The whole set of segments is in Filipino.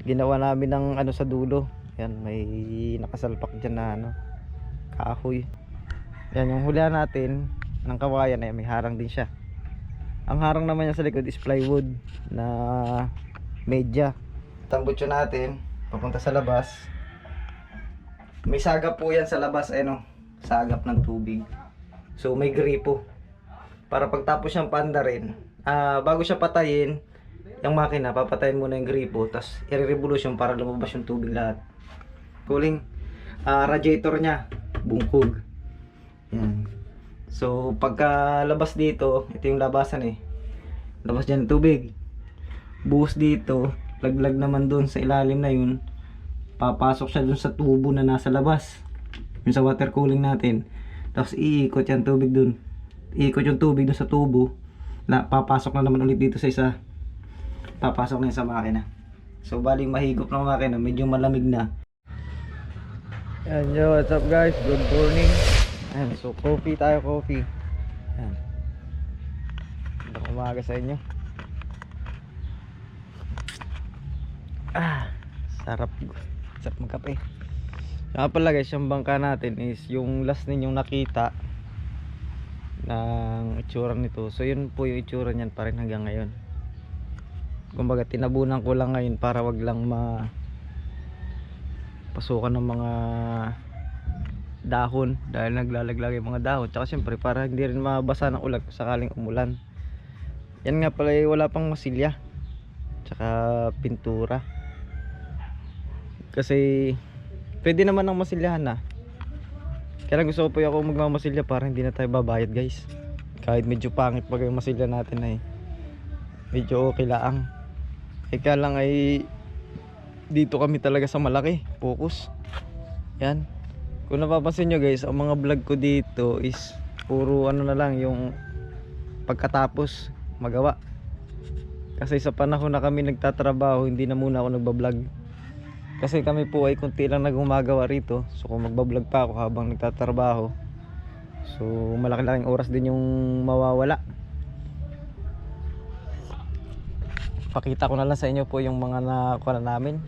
Ginawa namin ng ano sa dulo. Yan, may nakasalpak dyan na ano, kahoy. Yan, yung hulihan natin ng kawayan ay may harang din siya. Ang harang naman niya sa likod is plywood na media. Tambutso natin papunta sa labas. May sagap po yan sa labas, ano, sagap ng tubig. So may gripo para pagtapos siyang pandarin, bago siya patayin yung makina, papatayin muna yung gripo, tapos i-revolution para lumabas yung tubig lahat. Cooling radiator nya bungkog. Yan. So pagka labas dito, ito yung labasan eh. Labas dyan ng tubig. Buhos dito, laglag naman dun sa ilalim na yun. Papasok siya dun sa tubo na nasa labas. Yung sa water cooling natin. Tapos iikot yung tubig dun. Iikot yung tubig dun sa tubo. Papasok na naman ulit dito sa isa. Papasok na yun sa makina. So baling mahigop ng makina, medyo malamig na. Yan, yo, what's up guys? Good morning. Ayan, so coffee tayo, coffee. Ayan. Magandang umaga sa inyo. Sarap magkape. Saka pala guys, yung bangka natin is yung last ninyong nakita ng itsura nito. So yun po yung itsura niyan pa rin hanggang ngayon. Kumbaga tinabunan ko lang ngayon para wag lang pasukan ng mga dahon dahil naglalaglag yung mga dahon. Tsaka syempre para hindi rin mabasa ng ulan kung sakaling umulan. Yan nga pala, wala pang masilya tsaka pintura. Kasi pwede naman ng masilyahan na. Kaya lang gusto ko po ako magmamasilya para hindi na tayo babayad guys. Kahit medyo pangit pag yung masilya natin ay medyo okay lang. Kaya lang ay dito kami talaga sa malaki focus. Yan, kung napapansin nyo guys, ang mga vlog ko dito is puro ano na lang, yung pagkatapos magawa. Kasi sa panahon na kami nagtatrabaho, hindi na muna ako nagbablog. Kasi kami po ay kunti lang nagumagawa rito. So kung magbablog pa ako habang nagtatrabaho, so malaki-laking oras din yung mawawala. Pakita ko na lang sa inyo po yung mga nakuha na namin.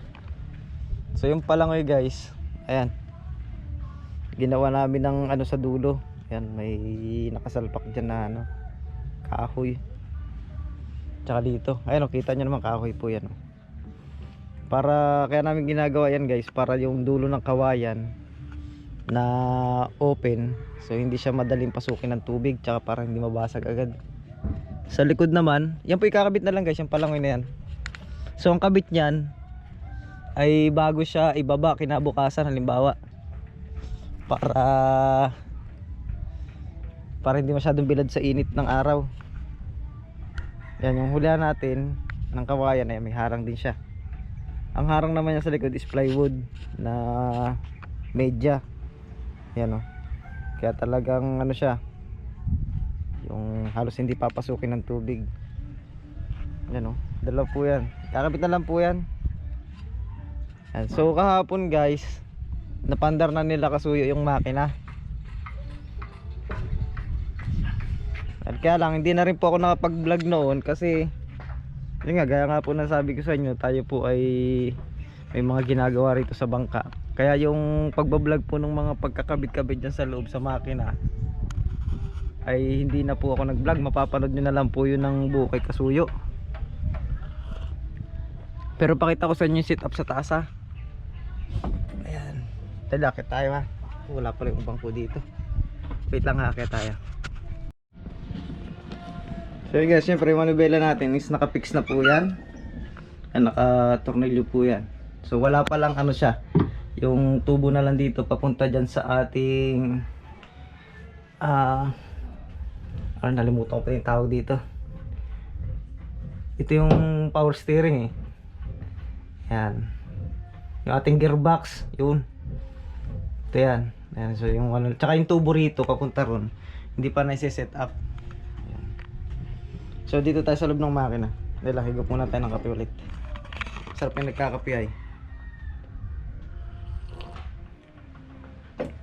So yung palangoy guys, ayan, ginawa namin ng ano sa dulo. Yan, may nakasalpak dyan na ano, kahoy. Tsaka dito, ayan o, kita nyo naman kahoy po yan o. Para, kaya namin ginagawa yan guys, para yung dulo ng kawayan na open, so hindi siya madaling pasukin ng tubig, tsaka para hindi mabasag agad. Sa likod naman, yan po ikakabit na lang guys, yung palangoy na yan. So ang kabit nyan ay bago siya ibaba kinabukasan, halimbawa para hindi masyadong bilad sa init ng araw. Yan, yung hulihan natin ng kawayan ay may harang din siya. Ang harang naman niya sa likod is plywood na media. Yan o. Kaya talagang ano siya, yung halos hindi papasukin ng tubig. Yan o, dalawa po yan. Kakabit na lang po yan. Yan. So kahapon guys, napandar na nila kasuyo yung makina. At kaya lang hindi na rin po ako nakapag vlog noon kasi yun nga, gaya nga po na sabi ko sa inyo, tayo po ay may mga ginagawa rito sa bangka. Kaya yung pagbablog po ng mga pagkakabit-kabit dyan sa loob sa makina ay hindi na po ako nag vlog. Mapapanood nyo na lang po yun ng buo kay kasuyo. Pero pakita ko sa inyo yung sit up sa taas ha. Ayan, talakit tayo ha. Wala pala yung bangko dito. Wait lang ha, kaya tayo. So yun guys, syempre yung manubela natin is nakapix na po yan. Naka-tornilyo po yan. So wala pa lang ano siya, yung tubo na lang dito papunta dyan sa ating nalimutan ko pa yung tawag dito. Ito yung power steering eh. Yan, yung ating gearbox, yun. Ito yan. Yan, so yung ano, tsaka yung tubo rito papunta ron, hindi pa na-set up. Yan. So dito tayo sa loob ng makina. Dahil higop muna tayo ng kape ulit. Sarap yung nagkakape ay.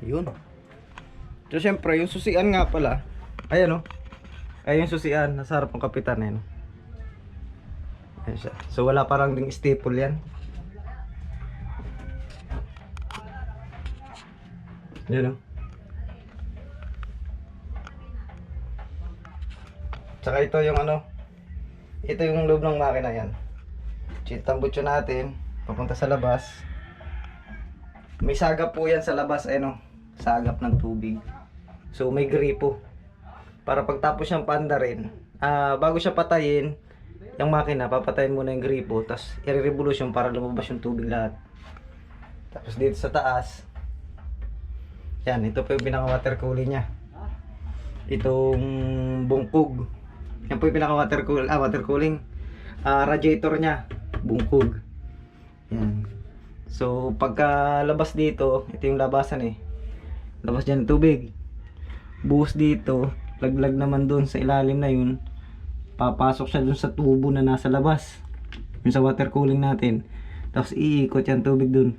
Yun. So syempre yung susian nga pala, ayan o, ay yung susian nasa harap ng kapitan eh, no? Ayan siya. So wala parang ding staple yan. Yun o. Tsaka ito yung ano, ito yung loob ng makina yan. Tambutso natin, papunta sa labas. May sagap po yan sa labas, ano, sagap ng tubig. So may gripo. Para pagtapos siyang paandarin, bago siya patayin, yung makina, papatayin muna yung gripo, tapos i-revolution para lumabas yung tubig lahat. Tapos dito sa taas, yan, ito po yung pinaka-water cooling niya. Itong bungkog. Yan po yung pinaka-water cooling. Radiator niya, bungkog. Yan. So, pagka labas dito, ito yung labasan eh. Labas dyan ng tubig. Buhos dito, laglag naman dun sa ilalim na yun. Papasok siya dun sa tubo na nasa labas. Yung sa water cooling natin. Tapos iikot yan tubig dun.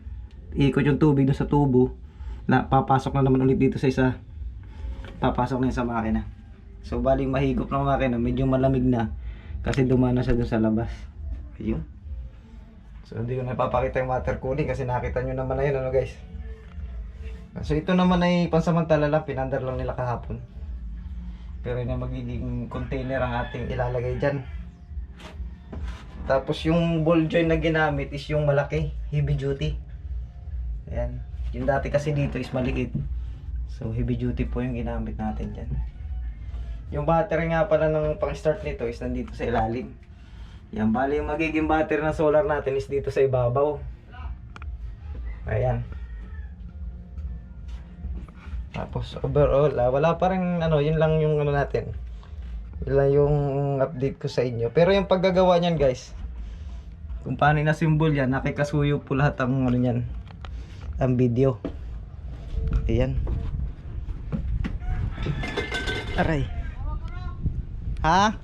Iikot yung tubig dun sa tubo. Papasok na naman ulit dito sa isa. Papasok na yun sa makina. So bali mahigop ng makina, medyo malamig na kasi dumana siya dun sa labas. Ayun. So hindi ko napapakita yung water cooling kasi nakita nyo naman na yun, ano guys. So ito naman ay pansamantala lang, pinandar lang nila kahapon. Pero yun ang magiging container ang ating ilalagay dyan. Tapos yung ball joint na ginamit is yung malaki, heavy duty. Ayan. Yung dati kasi dito is maliit. So heavy duty po yung ginamit natin dyan. Yung battery nga pala ng pang start nito is nandito sa ilalim. Yan, bali yung magiging battery ng solar natin is dito sa ibabaw. Ayan. Tapos overall, wala pa rin ano, yun lang yung ano natin. Yun lang yung update ko sa inyo. Pero yung paggagawa niyan guys, kung paano na symbol yan, nakikasuyo po lahat ang ano niyan, ang video. Ayan. Aray. Ha?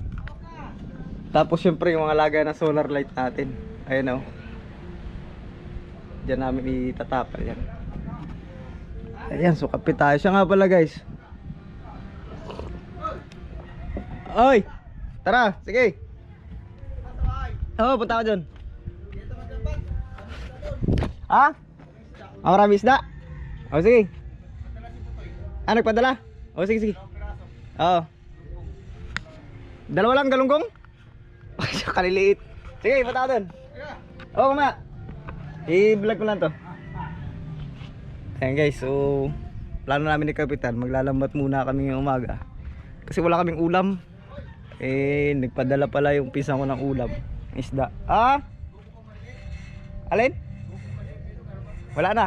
Tapos syempre yung mga lagay na solar light natin. Ayun o. Diyan namin itatapal yan. Ayan, so kapit tayo. Siya nga pala guys. Oy! Tara, sige. Oo, punta ka dyan. Ha? Marami isda? O sige. Nagpadala? O sige, sige. Oo. Dalawa lang galunggong? Kaliliit. Sige, punta ka dyan. Oo, kuma. I-vlog ko lang to. Ayan guys, so plano namin ni Kapitan, maglalambat muna kami ngayong umaga kasi wala kaming ulam. Nagpadala pala yung pinsan ko ng ulam, isda. Alin? Wala na.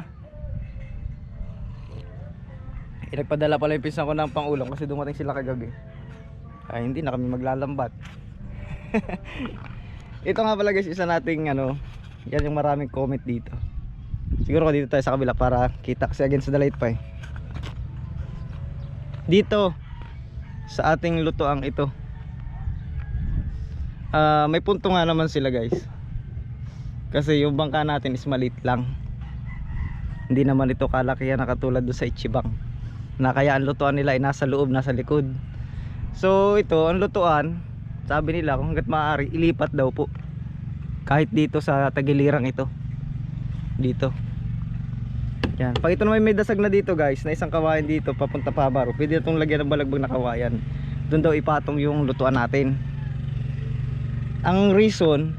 Nagpadala pala yung pinsan ko ng pang-ulam kasi dumating sila kagabi. Hindi na kami maglalambat. Ito nga pala guys, isa nating ano, yan yung maraming comment dito. Siguro dito tayo sa kabila para kita kasi against the light pa eh. Dito sa ating lutoang ito, may punto nga naman sila guys. Kasi yung bangka natin is maliit lang. Hindi naman ito kalakihan na katulad doon sa Ichibang, na kaya ang lutuan nila ay nasa loob, nasa likod. So ito, ang lutuan, sabi nila kung hanggat maaari ilipat daw po kahit dito sa tagilirang ito. Dito. Yan. Pag ito naman may dasag na dito guys, na isang kawayan dito papunta Pabaro, pwede itong lagyan ng balagbag na kawayan. Doon daw ipatong yung lutuan natin. Ang reason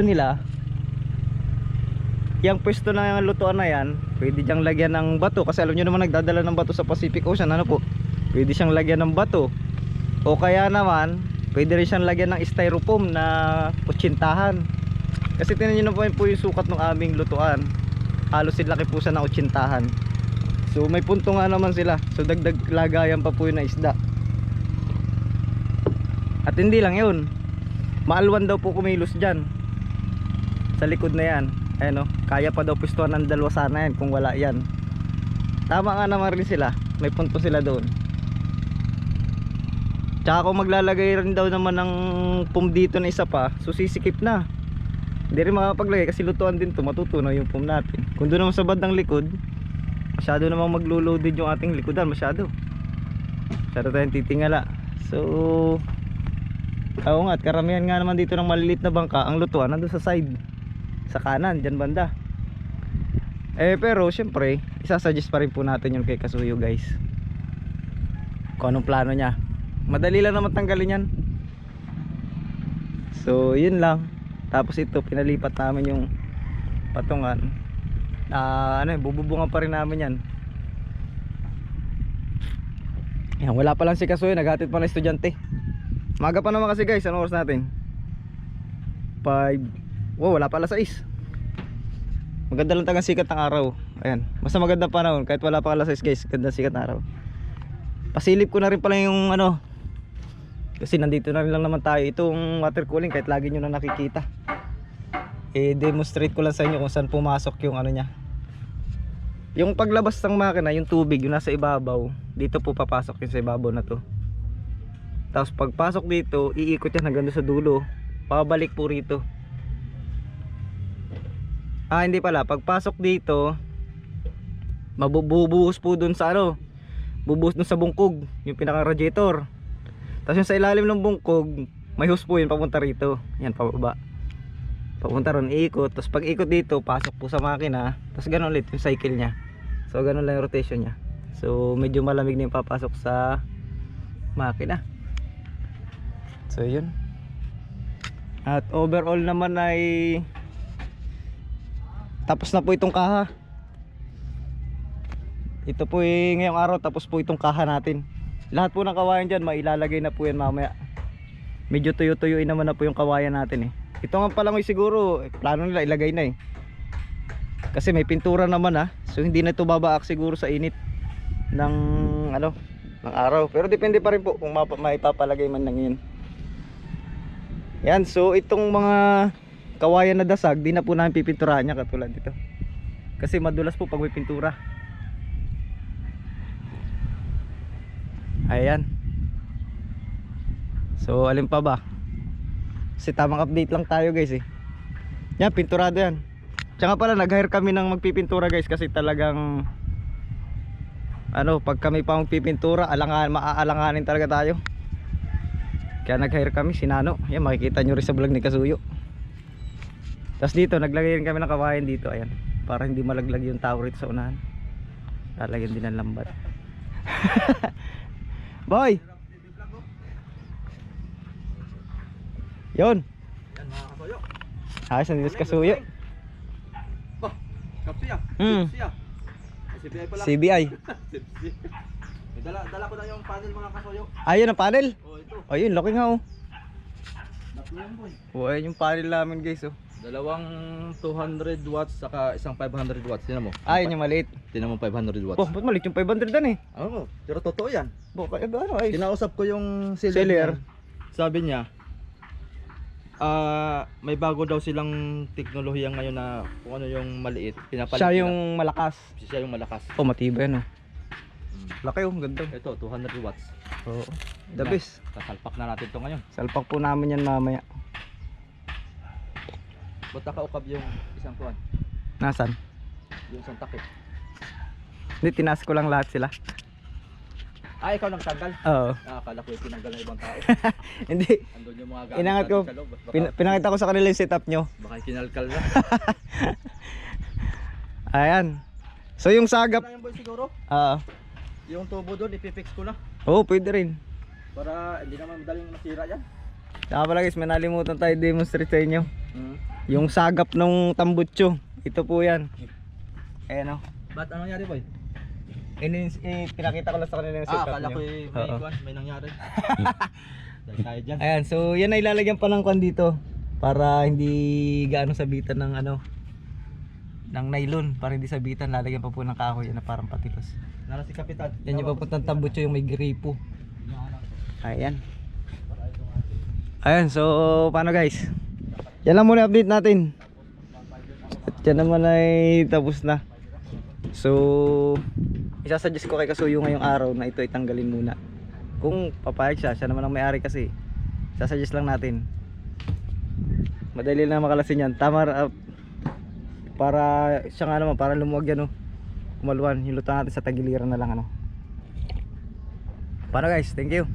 nila, yung pwesto na yung lutuan na yan, pwede diyang lagyan ng bato. Kasi alam nyo naman nagdadala ng bato sa Pacific Ocean, ano po, pwede siyang lagyan ng bato. O kaya naman pwede rin siyang lagyan ng styrofoam na kutsintahan. Kasi tingnan nyo na po yung sukat ng aming lutuan, halos silaki po siya ng kutsintahan. So may punto nga naman sila. So dagdag lagayan pa po yun na isda. At hindi lang yun, maalwan daw po kumilos dyan sa likod na yan. Ayan o, kaya pa daw pwestuhan ng dalawa sana yan kung wala yan. Tama nga naman rin sila, may punto sila doon. Tsaka kung maglalagay rin daw naman ng pum dito na isa pa, so sisikip na. Hindi rin makapaglagay kasi lutuan din to, matutunaw yung pum natin. Kung doon naman sa bandang likod, masyado namang maglo-loaded yung ating likodan, masyado tayong titingala. So oo nga, at karamihan nga naman dito ng maliliit na bangka, ang lutuan nandun sa side, sa kanan, dyan banda. Pero syempre, isasuggest pa rin po natin yun kay Kasuyo guys. Kung anong plano niya. Madali lang naman tanggalin yan. So yun lang. Tapos ito pinalipat namin yung patungan. Bububungan pa rin namin yan. Yan, wala pa lang si Kasuyo, naghatid pa ng estudyante. Maga pa naman kasi guys, anong oras natin? 5. Wow, wala pala 6. Maganda lang tagang sikat ng araw. Ayan, basta magandang panahon kahit wala pa alas 6 guys, ganda sikat ng araw. Pasilip ko na rin pala yung kasi nandito na rin lang naman tayo. Itong water cooling kahit lagi nyo na nakikita, demonstrate ko lang sa inyo kung saan pumasok yung niya. Yung paglabas ng makina, yung tubig yung nasa ibabaw, dito po papasok yung sa ibabaw na to. Tapos pagpasok dito, iikot yan hanggang sa dulo, pabalik po rito. Hindi pala, pagpasok dito mabubuhos po dun sa bubuhos dun sa bungkog, yung pinaka radiator. Tapos yung sa ilalim ng bungkog, may hose po yun papunta rito. Yan, pababa. Papunta ron, iikot. Tapos pag ikot dito, pasok po sa makina. Tapos ganun ulit yung cycle nya. So ganun lang yung rotation nya. So medyo malamig na yung papasok sa makina. So yun. At overall naman ay tapos na po itong kaha. Ito po ngayong araw tapos po itong kaha natin. Lahat po ng kawayan dyan mailalagay na po yan mamaya. Medyo tuyo-tuyuin naman na po yung kawayan natin Ito nga pala siguro plano nila ilagay na kasi may pintura naman so hindi na ito babaak siguro sa init ng ng araw. Pero depende pa rin po kung maipapalagay man lang yun. Yan, so itong mga kawayan na dasag di na po namin pipinturahan niya katulad dito kasi madulas po pag may pintura. Ayan. So alin pa ba? Kasi tamang update lang tayo guys Yan, pinturado yan. Tsaka pala nag-hire kami ng magpipintura guys kasi talagang pag kami pa magpipintura maaalanganin talaga tayo. Kaya nag-hire kami si Nano. Yan, makikita nyo rin sa vlog ni Kasuyo. Tapos dito naglagay rin kami ng kawayan dito. Ayan, para hindi malaglag yung tower rito sa unahan. Lalagyan din ng lambat. Boy! Yun! Yan mga Kasuyo. Ayos, nandito si Kasuyo. Kapsiya. CBI. CBI pala. CBI. Dala ko na yung panel mga Kasuyo. Ayun ang panel. Ito. Ayun, laki nga Tatlo yan boy. Ayun yung panel namin guys Dalawang 200 watts saka isang 500 watts. Tinan mo. Ayun yung maliit. Tinan mo 500 watts. Ba't maliit yung 500 dan Pero totoo yan. Kaya ayos. Kinausap ko yung Seller. Sabi niya, may bago daw silang teknolohiya ngayon na kung ano yung maliit, pinapalit Siya nila. yung malakas. Siya yung malakas. Matibay Laki ganda. Ito 200 watts. Oo. The best. Kasalpak na natin to ngayon. Salpak po namin yan mamaya. Ba't nakaukab yung isang kuwan? Nasaan? Yung isang takip. Hindi, tinaas ko lang lahat sila. Ikaw nagtanggal? Oo. Akala ko yung tinanggal ng ibang tao. Hindi. Andun yung mga gamit Inangat ko. natin sa loob. Pinakita ko sa kanila yung setup nyo. Baka kinalkal na. Ayan. So yung sagap. Ano yung boy siguro? Yung tubo doon ipifix ko na. Oo, pwede rin. Para hindi naman madaling masira yan. Saka pala guys, may nalimutan tayo demonstrate sa inyo. Yung sagap ng tambutso. Ito po yan. Ayan Ba't anong nangyari boy? Pinakita ko lang sa kanila yung setup Akala nyo. ko may nangyari. Dahil tayo dyan. Ayan, so yan ay lalagyan pa ng kwan dito. Para hindi gaano sabitan ng ng nylon. Para hindi sabitan, lalagyan pa po ng kahoy na parang patilos. Nara si Kapitan. Yan yung papuntang tambutso yung may gripo. Ayan. Ayan, so paano guys? Yan lang muna update natin. At yan naman ay tapos na. So isasuggest ko kay Kasuyo ngayong araw na ito itanggalin muna. Kung papayag siya naman ang may-ari kasi. Isasuggest lang natin. Madali lang makalasin yan. Tama para siya nga naman, para lumuwag yan kumaluan. Hilutan natin sa tagiliran na lang Paano guys? Thank you.